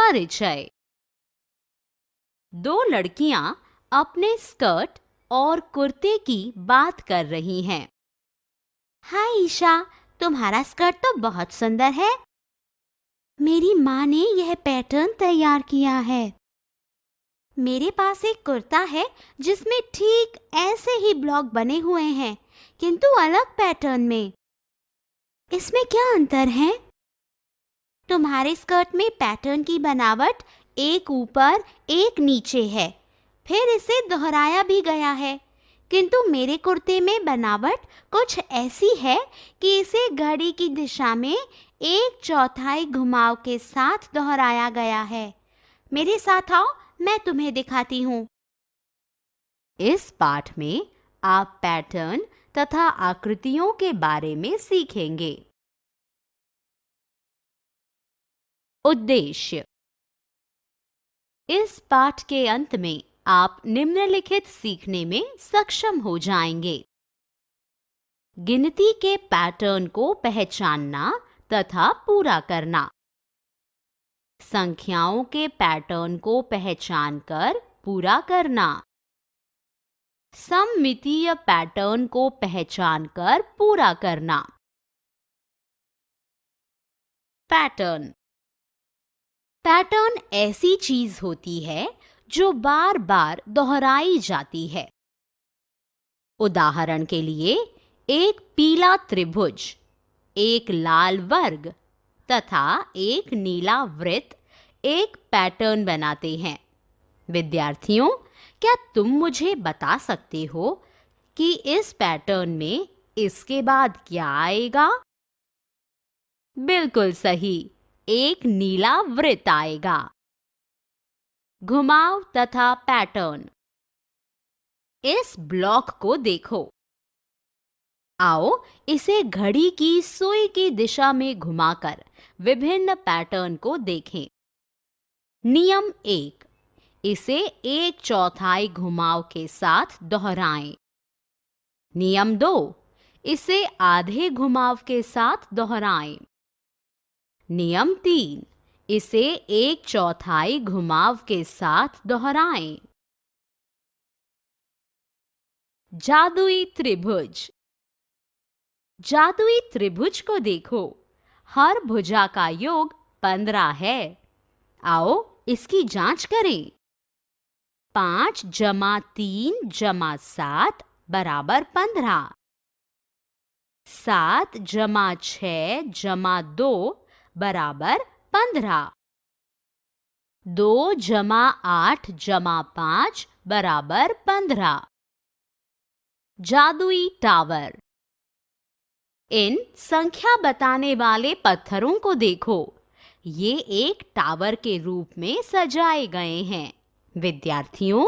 परिचय। दो लड़कियां अपने स्कर्ट और कुर्ते की बात कर रही हैं। हाय ईशा, तुम्हारा स्कर्ट तो बहुत सुंदर है। मेरी माँ ने यह पैटर्न तैयार किया है। मेरे पास एक कुर्ता है जिसमें ठीक ऐसे ही ब्लॉक बने हुए हैं, किंतु अलग पैटर्न में। इसमें क्या अंतर है? तुम्हारे स्कर्ट में पैटर्न की बनावट एक ऊपर एक नीचे है, फिर इसे दोहराया भी गया है, किंतु मेरे कुर्ते में बनावट कुछ ऐसी है कि इसे घड़ी की दिशा में एक चौथाई घुमाव के साथ दोहराया गया है। मेरे साथ आओ, मैं तुम्हें दिखाती हूँ। इस पाठ में आप पैटर्न तथा आकृतियों के बारे में सीखेंगे। उद्देश्य। इस पाठ के अंत में आप निम्नलिखित सीखने में सक्षम हो जाएंगे। गिनती के पैटर्न को पहचानना तथा पूरा करना, संख्याओं के पैटर्न को पहचानकर पूरा करना, सममितीय पैटर्न को पहचानकर पूरा करना। पैटर्न। पैटर्न ऐसी चीज होती है जो बार बार दोहराई जाती है। उदाहरण के लिए, एक पीला त्रिभुज, एक लाल वर्ग तथा एक नीला वृत्त एक पैटर्न बनाते हैं। विद्यार्थियों, क्या तुम मुझे बता सकते हो कि इस पैटर्न में इसके बाद क्या आएगा? बिल्कुल सही, एक नीला वृत्त आएगा। घुमाव तथा पैटर्न। इस ब्लॉक को देखो। आओ इसे घड़ी की सुई की दिशा में घुमाकर विभिन्न पैटर्न को देखें। नियम 1, इसे एक चौथाई घुमाव के साथ दोहराएं। नियम 2, इसे आधे घुमाव के साथ दोहराएं। नियम 3, इसे एक चौथाई घुमाव के साथ दोहराएं। जादुई त्रिभुज। जादुई त्रिभुज को देखो। हर भुजा का योग 15 है। आओ इसकी जांच करें। 5 जमा 3 जमा 7 बराबर 15। 7 जमा 6 जमा 2 बराबर 15। 2 जमा 8 जमा 5 बराबर 15। जादुई टावर। इन संख्या बताने वाले पत्थरों को देखो। ये एक टावर के रूप में सजाए गए हैं। विद्यार्थियों,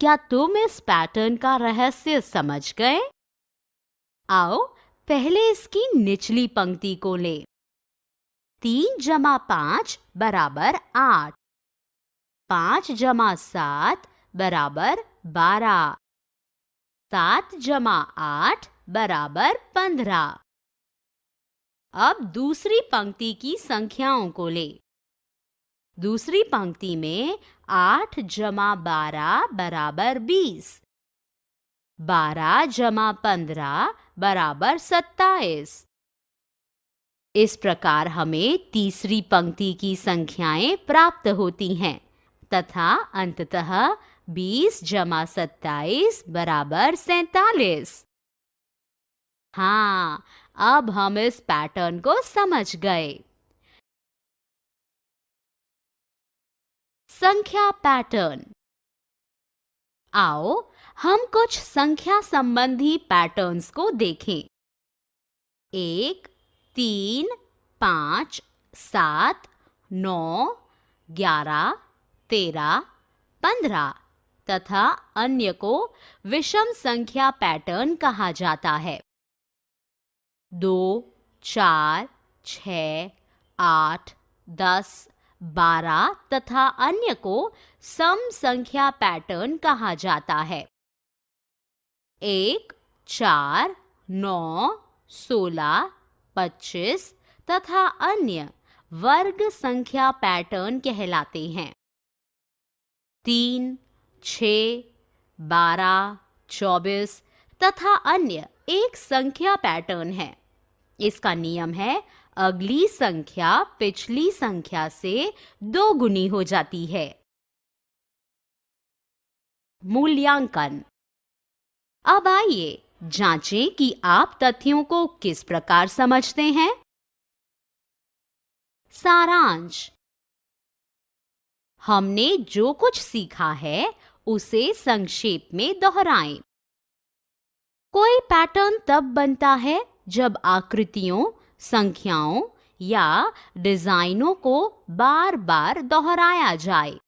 क्या तुम इस पैटर्न का रहस्य समझ गए? आओ पहले इसकी निचली पंक्ति को ले। 3 जमा 5 बराबर 8। 5 जमा 7 बराबर 12। 7 जमा 8 बराबर 15। अब दूसरी पंक्ति की संख्याओं को ले। दूसरी पंक्ति में 8 जमा 12 बराबर 20। 12 जमा 15 बराबर 27। इस प्रकार हमें तीसरी पंक्ति की संख्याएं प्राप्त होती हैं तथा अंततः 20 जमा 27 बराबर 47। हाँ, अब हम इस पैटर्न को समझ गए। संख्या पैटर्न। आओ हम कुछ संख्या संबंधी पैटर्न्स को देखें। 1, 3, 5, 7, 9, 11, 13, 15 तथा अन्य को विषम संख्या पैटर्न कहा जाता है। 2, 4, 6, 8, 10, 12 तथा अन्य को सम संख्या पैटर्न कहा जाता है। 1, 4, 9, 16, 25 तथा अन्य वर्ग संख्या पैटर्न कहलाते हैं। 3, 6, 12, 24 तथा अन्य एक संख्या पैटर्न है। इसका नियम है, अगली संख्या पिछली संख्या से 2 गुनी हो जाती है। मूल्यांकन। अब आइए जांचें कि आप तथ्यों को किस प्रकार समझते हैं। सारांश। हमने जो कुछ सीखा है उसे संक्षेप में दोहराएं। कोई पैटर्न तब बनता है जब आकृतियों, संख्याओं या डिजाइनों को बार बार दोहराया जाए।